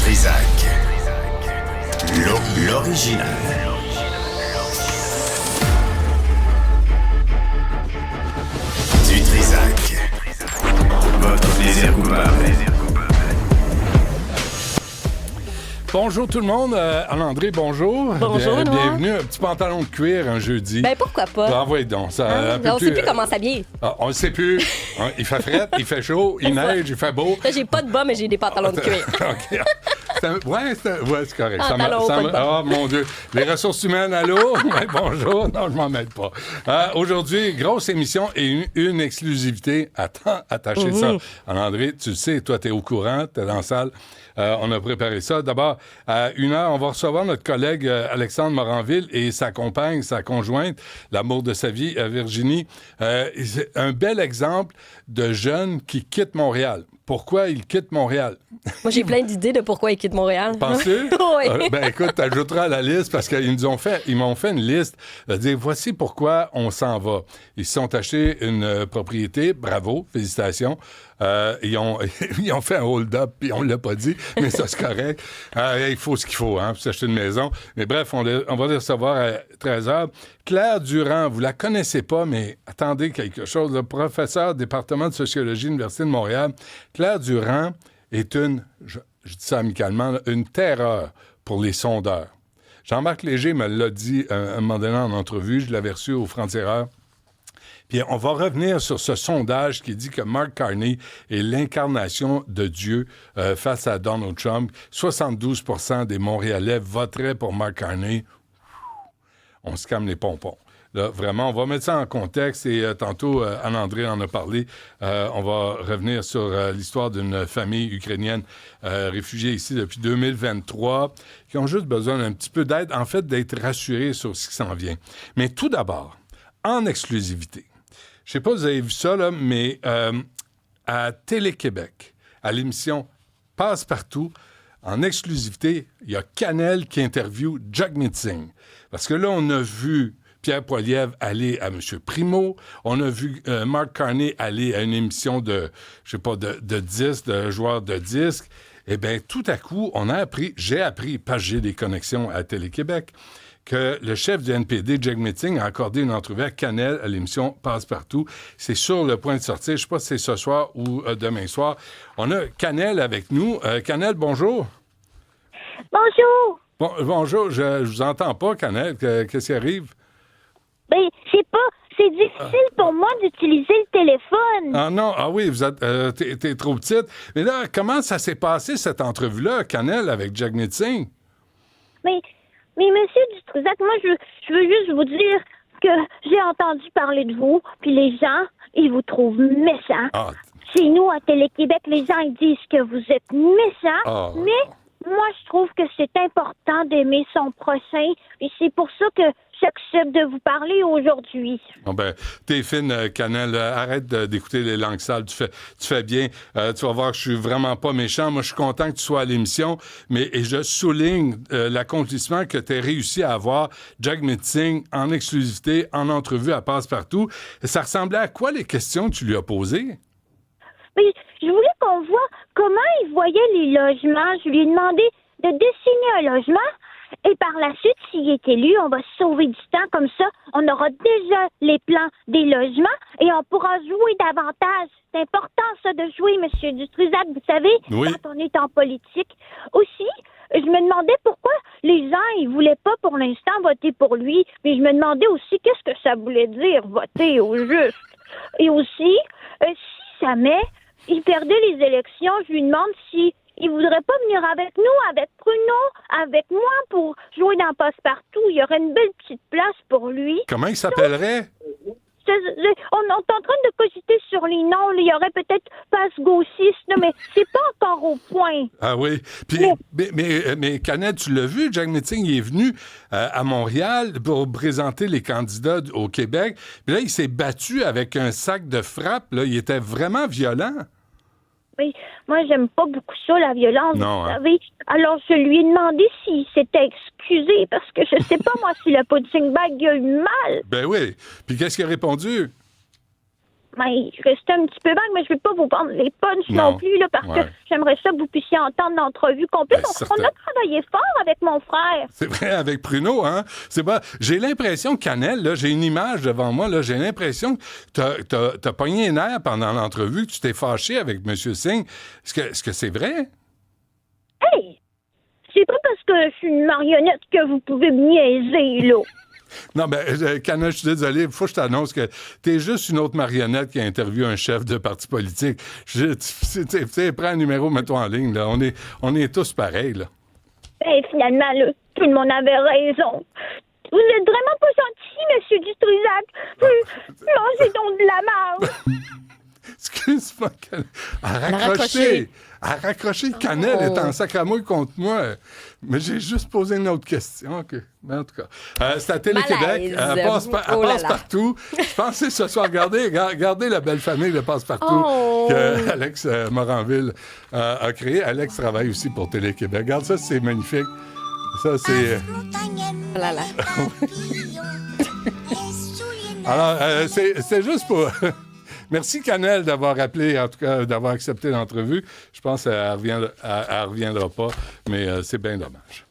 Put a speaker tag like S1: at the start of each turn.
S1: Trizac. L'original. Du Trizac. Votre plaisir coupable.
S2: Bonjour tout le monde. Alain-André, bonjour.
S3: Bonjour,
S2: bienvenue. Un petit pantalon de cuir un jeudi.
S3: Ben pourquoi pas?
S2: Envoyez donc. Ça,
S3: On sait plus comment s'habiller.
S2: On ne sait plus. Il fait frais, il fait chaud, il neige, il fait beau.
S3: Là, j'ai pas de bas, mais j'ai des pantalons de cuir.
S2: OK. C'est correct.
S3: Pantalon, pas de bas.
S2: Oh, mon Dieu. Les ressources humaines, allô? Ouais, bonjour. Non, je m'en mêle pas. Aujourd'hui, grosse émission et une exclusivité. Attends, attachez ça. Alain-André, tu le sais, toi, tu es au courant, tu es dans la salle. On a préparé ça. D'abord, à 1h, on va recevoir notre collègue Alexandre Moranville et sa compagne, sa conjointe, l'amour de sa vie, Virginie. C'est un bel exemple de jeunes qui quittent Montréal. Pourquoi ils quittent Montréal?
S3: Moi, j'ai plein d'idées de pourquoi ils quittent Montréal.
S2: Penses-tu?
S3: Oui.
S2: Ben écoute, t'ajouteras à la liste parce qu'ils m'ont fait une liste de dire voici pourquoi on s'en va. Ils se sont achetés une propriété, bravo, félicitations. Ils ont fait un hold-up puis on l'a pas dit, mais ça c'est correct. Il faut ce qu'il faut pour s'acheter une maison. Mais bref, on va les recevoir à 13h. Claire Durand, vous la connaissez pas, mais attendez quelque chose. Le professeur département de sociologie de l'Université de Montréal, Claire Durand est je dis ça amicalement, une terreur pour les sondeurs. Jean-Marc Léger me l'a dit un moment donné en entrevue, je l'avais reçu au Franc-Tireur. Puis on va revenir sur ce sondage qui dit que Mark Carney est l'incarnation de Dieu face à Donald Trump. 72% des Montréalais voteraient pour Mark Carney. On se calme les pompons. Là, vraiment, on va mettre ça en contexte et tantôt, Anne-André en a parlé. On va revenir sur l'histoire d'une famille ukrainienne réfugiée ici depuis 2023 qui ont juste besoin d'un petit peu d'aide, en fait, d'être rassurés sur ce qui s'en vient. Mais tout d'abord, en exclusivité, je ne sais pas si vous avez vu ça, là, mais à Télé-Québec, à l'émission Passe-Partout, en exclusivité, il y a Canel qui interviewe Jagmeet Singh. Parce que là, on a vu Pierre Poilievre aller à M. Primo. On a vu Mark Carney aller à une émission de disques, de joueurs de disques. Eh bien, tout à coup, j'ai appris, parce que j'ai des connexions à Télé-Québec, que le chef du NPD, Jagmeet Singh, a accordé une entrevue à Canel à l'émission Passe-Partout. C'est sur le point de sortir. Je ne sais pas si c'est ce soir ou demain soir. On a Canel avec nous. Canel, bonjour.
S4: Bonjour.
S2: Bonjour. Je vous entends pas, Canel. Qu'est-ce qui arrive?
S4: Ben, c'est difficile pour moi d'utiliser le téléphone.
S2: Ah non, oui, t'es trop petite. Mais là, comment ça s'est passé, cette entrevue-là, Canel, avec Jagmeet Singh?
S4: Mais monsieur Dutrisac, moi, je veux juste vous dire que j'ai entendu parler de vous, puis les gens, ils vous trouvent méchants.
S2: Ah.
S4: Chez nous, à Télé-Québec, les gens, ils disent que vous êtes méchants, mais moi, je trouve que c'est important d'aimer son prochain, et c'est pour ça que j'accepte de vous parler aujourd'hui.
S2: Bon ben, t'es fine, Canel. Arrête d'écouter les langues sales. Tu fais bien. Tu vas voir que je suis vraiment pas méchant. Moi, je suis content que tu sois à l'émission, et je souligne l'accomplissement que tu as réussi à avoir Jagmeet Singh en exclusivité, en entrevue à Passe-Partout. Ça ressemblait à quoi les questions que tu lui as posées?
S4: Mais je voulais qu'on voit comment il voyait les logements. Je lui ai demandé de dessiner un logement. Et par la suite, s'il est élu, on va sauver du temps. Comme ça, on aura déjà les plans des logements et on pourra jouer davantage. C'est important, ça, de jouer, M. Dutrisac, vous savez,
S2: oui.
S4: Quand on est en politique. Aussi, je me demandais pourquoi les gens, ils voulaient pas pour l'instant voter pour lui. Mais je me demandais aussi qu'est-ce que ça voulait dire, voter au juste. Et aussi, si jamais il perdait les élections, je lui demande si il voudrait pas venir avec nous, avec Bruno, avec moi pour jouer dans Passe-Partout. Il y aurait une belle petite place pour lui.
S2: Comment il s'appellerait?
S4: On est en train de cogiter sur les noms. Il y aurait peut-être Passe-Gauchiste, mais c'est pas encore au point.
S2: Ah oui. Puis, mais Canel, tu l'as vu, Jagmeet Singh il est venu à Montréal pour présenter les candidats au Québec. Puis là, il s'est battu avec un sac de frappe. Là. Il était vraiment violent.
S4: Oui, moi, j'aime pas beaucoup ça, la violence,
S2: non,
S4: vous savez. Alors, je lui ai demandé s'il s'était excusé, parce que je sais pas, moi, si le punching bag a eu mal.
S2: Ben oui. Puis qu'est-ce qu'il a répondu?
S4: Ben, je restais un petit peu vague, mais je vais pas vous prendre les punchs non plus, là, parce que j'aimerais ça que vous puissiez entendre l'entrevue complète. On a travaillé fort avec mon frère.
S2: C'est vrai, avec Pruneau, hein? C'est pas... J'ai l'impression que Canel, là, j'ai une image devant moi, là, j'ai l'impression que t'as pogné les nerfs pendant l'entrevue, que tu t'es fâché avec M. Singh. Est-ce que c'est vrai?
S4: Hey! C'est pas parce que je suis une marionnette que vous pouvez me niaiser, là.
S2: Non, Canel, je suis désolé, il faut que je t'annonce que t'es juste une autre marionnette qui a interviewé un chef de parti politique. Prends un numéro, mets-toi en ligne, là. On est tous pareils, là.
S4: Ben, finalement, là, tout le monde avait raison. Vous êtes vraiment pas gentil, Monsieur Dutrisac. Mangez donc de la marde.
S2: Excuse-moi, Canel. À raccrocher, Canel est en sacramouille contre moi. Mais j'ai juste posé une autre question. Okay. Mais en tout cas, c'est à Télé-Québec. Elle passe partout. Je pensais ce soir, regardez la belle famille de Passe-Partout que Alex Moranville a créée. Alex travaille aussi pour Télé-Québec. Regarde ça, c'est magnifique. Ça, c'est... Alors, c'est juste pour... Merci, Canel, d'avoir appelé, en tout cas, d'avoir accepté l'entrevue. Je pense qu'elle ne reviendra pas, mais c'est bien dommage.